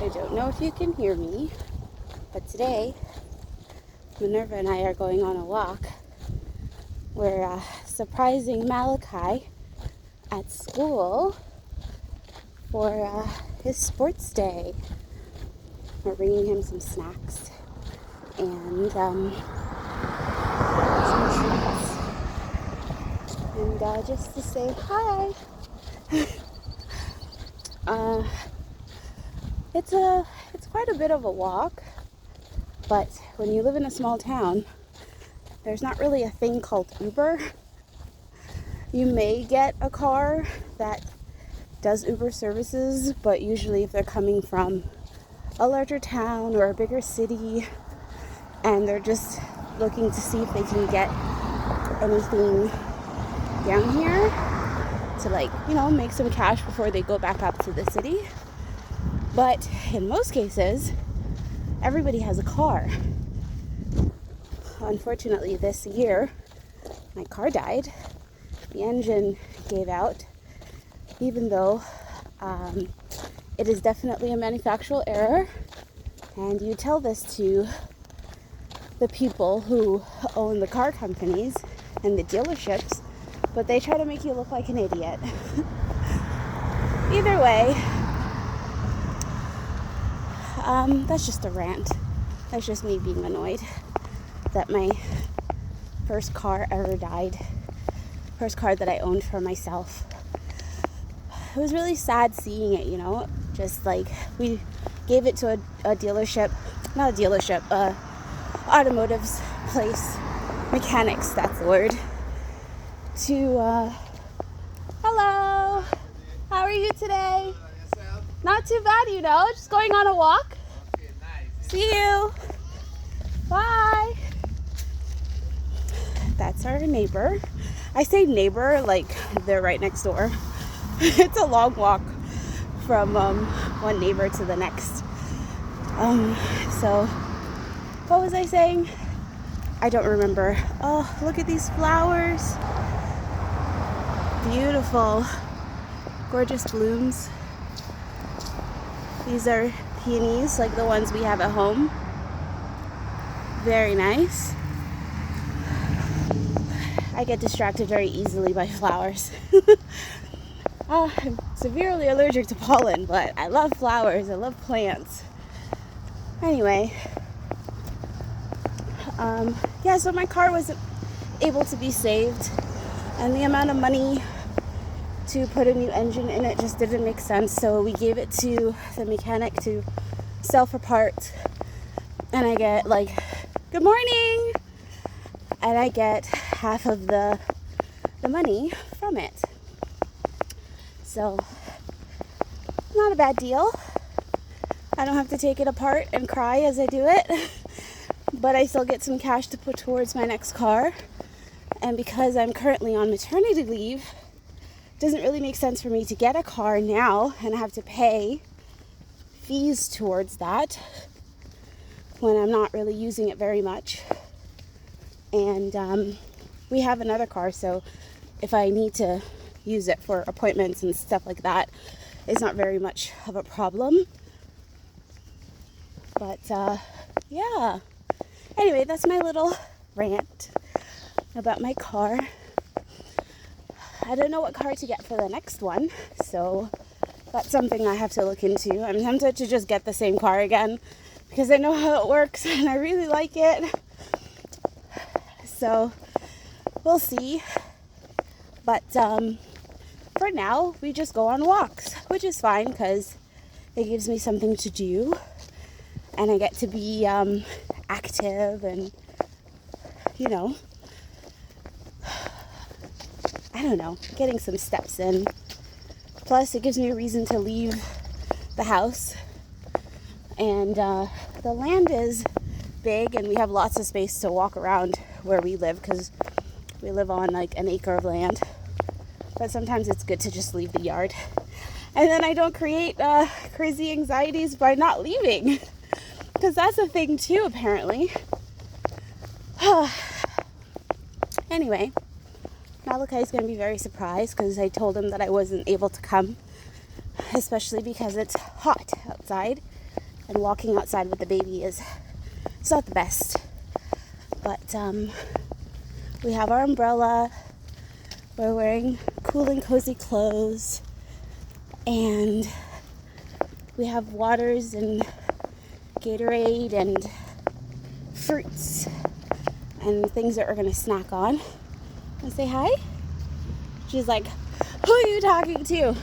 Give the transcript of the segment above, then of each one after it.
I don't know if you can hear me, but today Minerva and I are going on a walk. We're surprising Malachi at school for his sports day. We're bringing him some snacks and some treats, and just to say hi. It's quite a bit of a walk, but when you live in a small town, there's not really a thing called Uber. You may get a car that does Uber services, but usually if they're coming from a larger town or a bigger city and they're just looking to see if they can get anything down here to make some cash before they go back up to the city. But in most cases, everybody has a car. Unfortunately, this year, my car died. The engine gave out, even though it is definitely a manufactural error. And you tell this to the people who own the car companies and the dealerships, but they try to make you look like an idiot. Either way, that's just a rant. That's just me being annoyed that my first car ever died. First car that I owned for myself. It was really sad seeing it, just like we gave it to a dealership, not a dealership, automotive's place, mechanics, that's the word, to, hello, how are you today? Not too bad, just going on a walk. See you. Bye. That's our neighbor. I say neighbor like they're right next door. It's a long walk from one neighbor to the next. So what was I saying? I don't remember. Oh, look at these flowers. Beautiful, gorgeous blooms. These are peonies, like the ones we have at home. Very nice. I get distracted very easily by flowers. I'm severely allergic to pollen, but I love flowers. I love plants. Anyway, so my car wasn't able to be saved, and the amount of money to put a new engine in it just didn't make sense, so we gave it to the mechanic to sell for parts, and I get good morning, and I get half of the money from it. So not a bad deal. I don't have to take it apart and cry as I do it, but I still get some cash to put towards my next car. And because I'm currently on maternity leave, doesn't really make sense for me to get a car now and have to pay fees towards that when I'm not really using it very much. And we have another car, so if I need to use it for appointments and stuff like that, it's not very much of a problem. But yeah, anyway, that's my little rant about my car. I don't know what car to get for the next one, so that's something I have to look into. I'm tempted to just get the same car again because I know how it works and I really like it. So we'll see. But for now, we just go on walks, which is fine because it gives me something to do and I get to be active and, I don't know, getting some steps in. Plus, it gives me a reason to leave the house. And the land is big and we have lots of space to walk around where we live because we live on an acre of land. But sometimes it's good to just leave the yard. And then I don't create crazy anxieties by not leaving. Because that's a thing too, apparently. Anyway, Malachi's going to be very surprised because I told him that I wasn't able to come, especially because it's hot outside. and walking outside with the baby it's not the best. But we have our umbrella, we're wearing cool and cozy clothes, and we have waters and Gatorade and fruits and things that we're gonna snack on. And say hi? She's like, who are you talking to?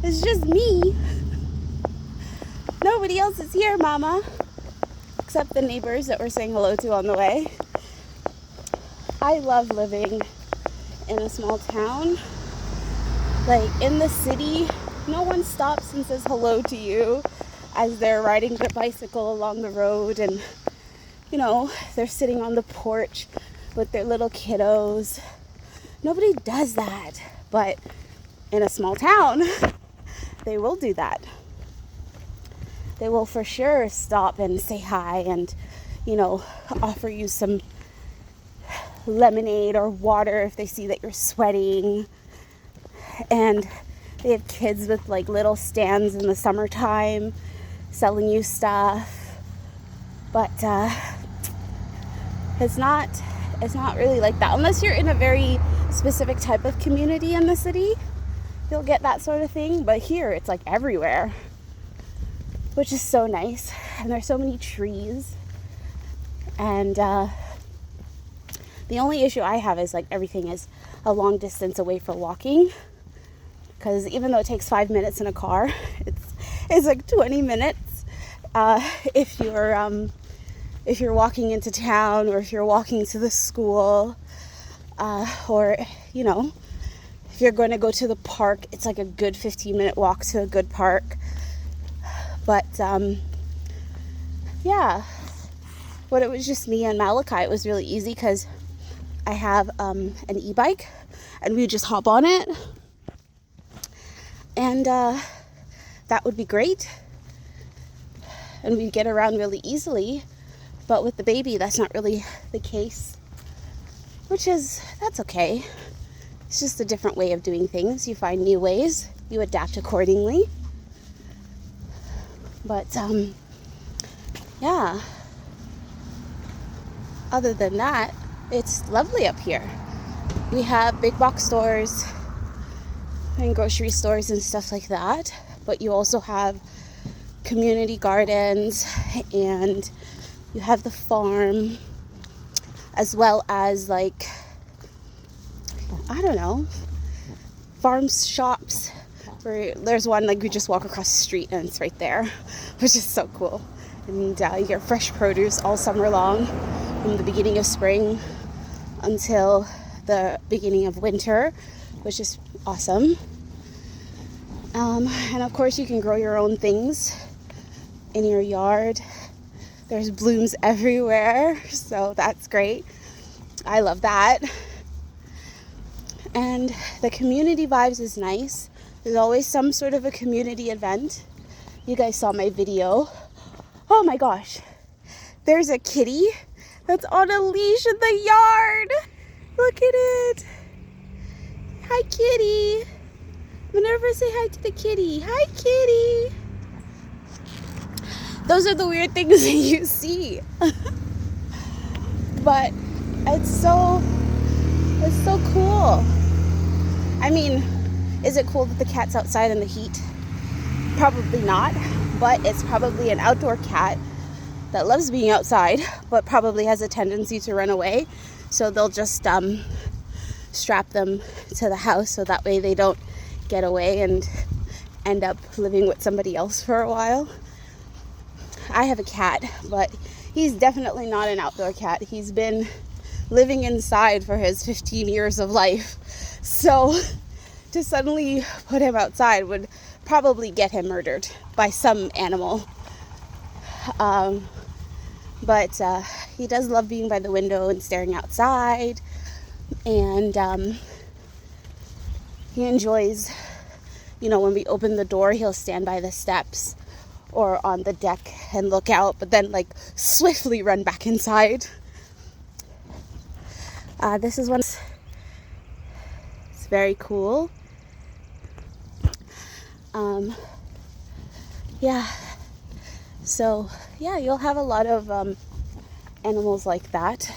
It's just me. Nobody else is here, Mama. Except the neighbors that we're saying hello to on the way. I love living in a small town. Like in the city, no one stops and says hello to you as they're riding their bicycle along the road, and you know, they're sitting on the porch with their little kiddos. Nobody does that. But in a small town, they will do that. They will for sure stop and say hi and, you know, offer you some lemonade or water if they see that you're sweating. And they have kids with like little stands in the summertime selling you stuff. But it's not really like that unless you're in a very specific type of community in the city. You'll get that sort of thing, but here it's like everywhere, which is so nice. And there's so many trees, and the only issue I have is like everything is a long distance away for walking, because even though it takes 5 minutes in a car, it's like 20 minutes if you're walking into town, or if you're walking to the school, or you know, if you're going to go to the park, it's like a good 15-minute walk to a good park. But yeah, when it was just me and Malachi, it was really easy because I have an e-bike, and we would just hop on it, and that would be great, and we'd get around really easily. But with the baby, that's not really the case, that's okay. It's just a different way of doing things. You find new ways, you adapt accordingly. But yeah, other than that, it's lovely up here. We have big box stores and grocery stores and stuff like that, but you also have community gardens, and you have the farm, as well as like, I don't know, farms, shops. Where there's one like we just walk across the street and it's right there, which is so cool. And you get fresh produce all summer long, from the beginning of spring until the beginning of winter, which is awesome. And of course you can grow your own things in your yard. There's blooms everywhere, so that's great. I love that. And the community vibes is nice. There's always some sort of a community event. You guys saw my video. Oh my gosh. There's a kitty that's on a leash in the yard. Look at it. Hi, kitty. Minerva, say hi to the kitty. Hi, kitty. Those are the weird things that you see. But it's so cool. I mean, is it cool that the cat's outside in the heat? Probably not, but it's probably an outdoor cat that loves being outside, but probably has a tendency to run away. So they'll just strap them to the house so that way they don't get away and end up living with somebody else for a while. I have a cat, but he's definitely not an outdoor cat. He's been living inside for his 15 years of life. So to suddenly put him outside would probably get him murdered by some animal. But he does love being by the window and staring outside. And he enjoys, when we open the door, he'll stand by the steps or on the deck and look out, but then swiftly run back inside. This is one. It's very cool. So yeah, you'll have a lot of animals like that.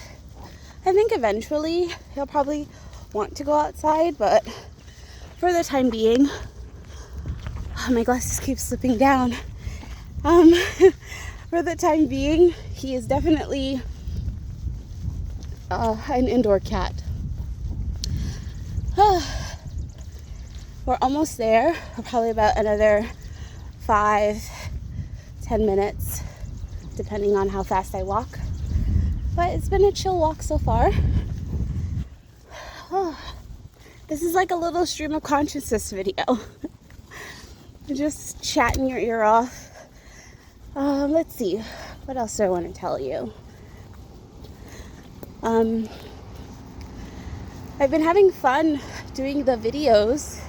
I think eventually he'll probably want to go outside, but for the time being, my glasses keep slipping down. For the time being, he is definitely an indoor cat. We're almost there. We're probably about another 5-10 minutes, depending on how fast I walk. But it's been a chill walk so far. This is like a little stream of consciousness video. Just chatting your ear off. Let's see. What else do I want to tell you? I've been having fun doing the videos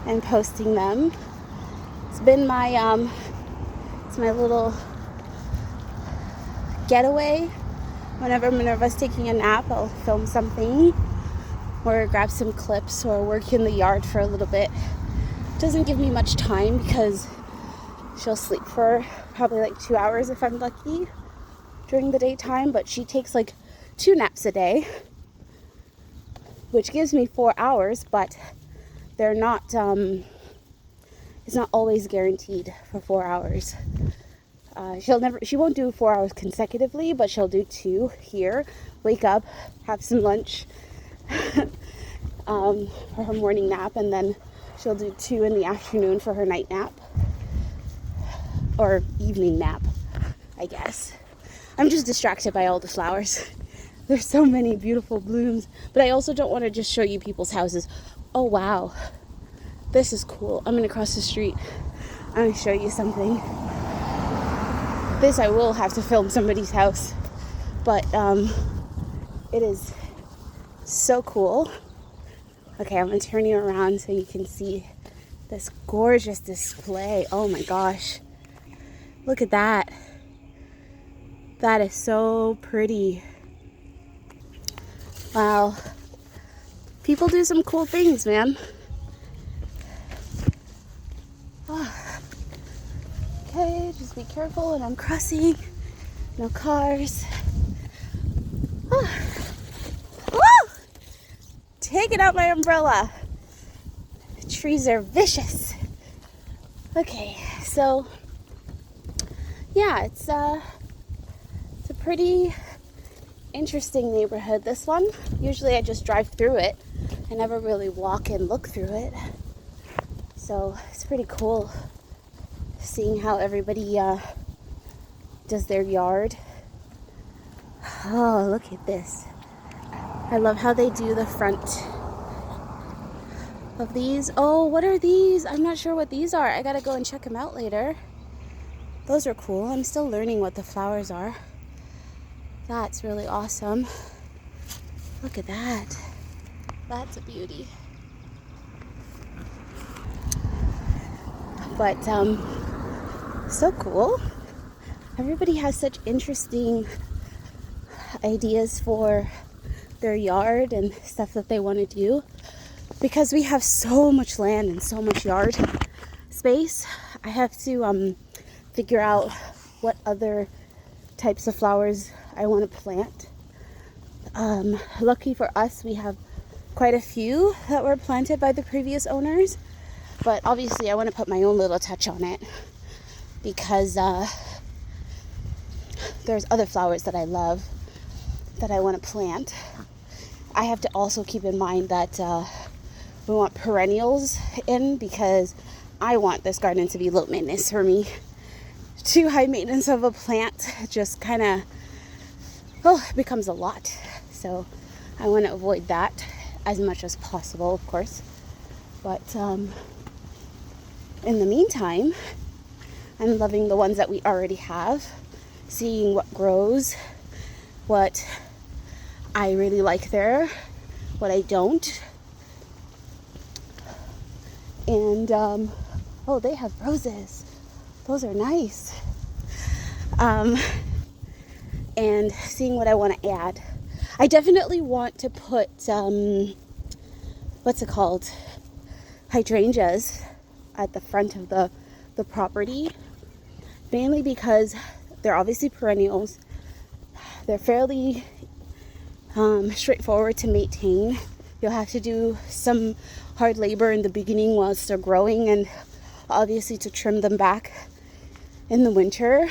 and posting them. It's been my little getaway. Whenever Minerva's taking a nap, I'll film something or grab some clips or work in the yard for a little bit. It doesn't give me much time because she'll sleep for probably like 2 hours if I'm lucky during the daytime, but she takes like 2 naps a day, which gives me 4 hours, but they're not, it's not always guaranteed for 4 hours. She won't do 4 hours consecutively, but she'll do 2 here, wake up, have some lunch for her morning nap, and then she'll do 2 in the afternoon for her night nap, or evening nap, I guess. I'm just distracted by all the flowers. There's so many beautiful blooms, but I also don't want to just show you people's houses. Oh wow, this is cool. I'm gonna cross the street. I'm gonna show you something. This I will have to film somebody's house, but it is so cool. Okay, I'm gonna turn you around so you can see this gorgeous display. Oh my gosh, look at that. That is so pretty. Wow, people do some cool things, man. Oh. Okay, just be careful when I'm crossing. No cars. Oh. Woo! Taking out my umbrella. The trees are vicious. Okay, so yeah, it's a pretty interesting neighborhood, this one. Usually I just drive through it. I never really walk and look through it. So it's pretty cool seeing how everybody does their yard. Oh, look at this. I love how they do the front of these. Oh, what are these? I'm not sure what these are. I gotta go and check them out later. Those are cool. I'm still learning what the flowers are. That's really awesome. Look at that. That's a beauty. But so cool. Everybody has such interesting ideas for their yard and stuff that they want to do. Because we have so much land and so much yard space, I have to figure out what other types of flowers I want to plant. Lucky for us, we have quite a few that were planted by the previous owners, but obviously I want to put my own little touch on it because there's other flowers that I love that I want to plant. I have to also keep in mind that we want perennials in because I want this garden to be low maintenance for me. Too high maintenance of a plant just kind of it becomes a lot. So I want to avoid that as much as possible, of course. But in the meantime, I'm loving the ones that we already have, seeing what grows, what I really like there, what I don't. And oh, they have roses. Those are nice. And seeing what I want to add. I definitely want to put what's it called? Hydrangeas at the front of the property. mainly because they're obviously perennials. They're fairly straightforward to maintain. You'll have to do some hard labor in the beginning whilst they're growing, and obviously to trim them back in the winter.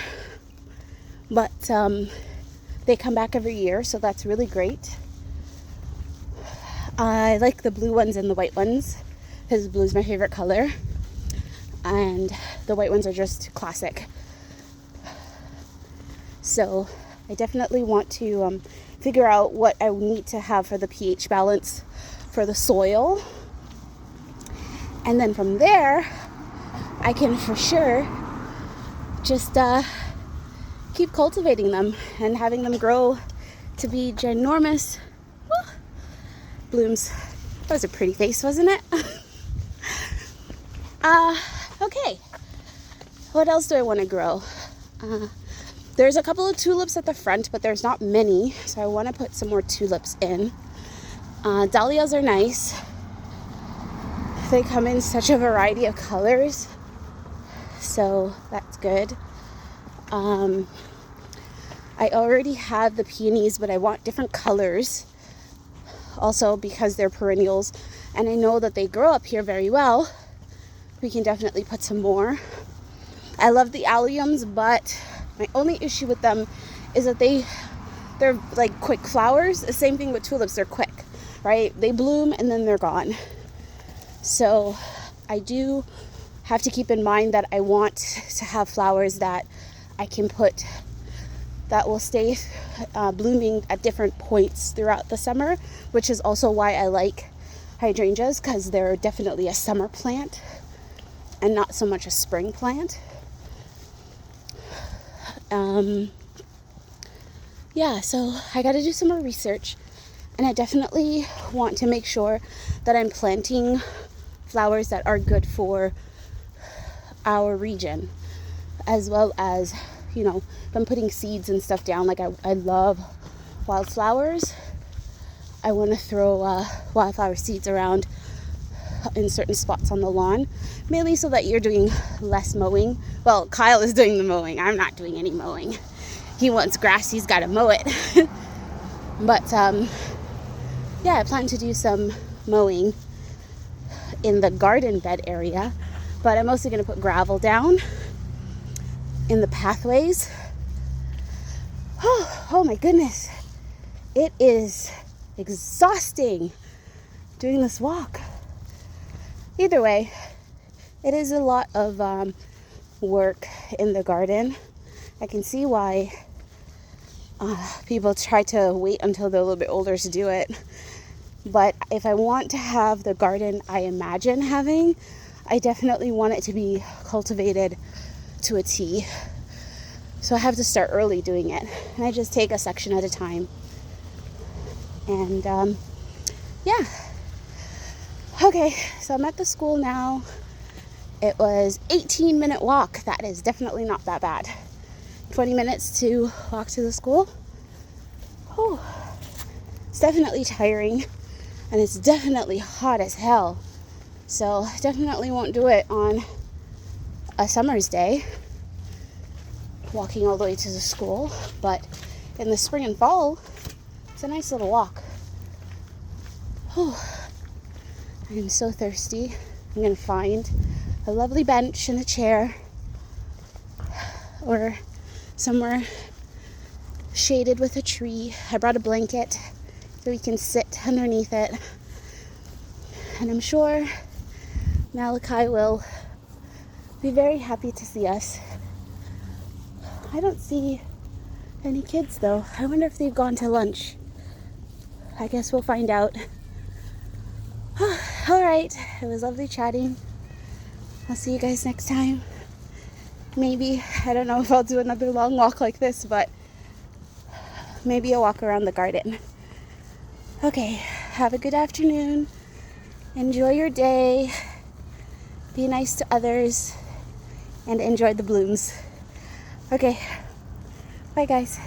But they come back every year, so that's really great. I like the blue ones and the white ones because blue is my favorite color, and the white ones are just classic. So I definitely want to figure out what I need to have for the pH balance for the soil, and then from there I can for sure just keep cultivating them and having them grow to be ginormous blooms. That was a pretty face, wasn't it? Okay, what else do I want to grow? There's a couple of tulips at the front, but there's not many, so I want to put some more tulips in. Dahlias are nice. They come in such a variety of colors, so that's good. I already have the peonies, but I want different colors also because they're perennials, and I know that they grow up here very well. We can definitely put some more. I love the alliums, but my only issue with them is that they're like quick flowers. The same thing with tulips, they're quick, right? They bloom and then they're gone. So I do have to keep in mind that I want to have flowers that I can put that will stay blooming at different points throughout the summer, which is also why I like hydrangeas, because they're definitely a summer plant and not so much a spring plant. Yeah, so I got to do some more research, and I definitely want to make sure that I'm planting flowers that are good for our region, as well as, you know, if I'm putting seeds and stuff down, like I love wildflowers, I want to throw wildflower seeds around in certain spots on the lawn, mainly so that you're doing less mowing. Well, Kyle is doing the mowing. I'm not doing any mowing. He wants grass, he's got to mow it. But yeah, I plan to do some mowing in the garden bed area, but I'm mostly going to put gravel down in the pathways. Oh my goodness, it is exhausting doing this walk. Either way, it is a lot of work in the garden. I can see why people try to wait until they're a little bit older to do it. But if I want to have the garden I imagine having, I definitely want it to be cultivated to a T. So I have to start early doing it. And I just take a section at a time. And yeah. Okay, so I'm at the school now. It was 18-minute walk. That is definitely not that bad. 20 minutes to walk to the school. Oh, it's definitely tiring, and it's definitely hot as hell. So definitely won't do it on a summer's day, walking all the way to the school. But in the spring and fall, it's a nice little walk. Oh, I'm so thirsty. I'm gonna find a lovely bench and a chair, or somewhere shaded with a tree. I brought a blanket so we can sit underneath it, and I'm sure Malachi will be very happy to see us. I don't see any kids though. I wonder if they've gone to lunch. I guess we'll find out. All right, it was lovely chatting. I'll see you guys next time. Maybe, I don't know if I'll do another long walk like this, but maybe a walk around the garden. Okay, have a good afternoon. Enjoy your day. Be nice to others and enjoy the blooms. Okay, bye guys.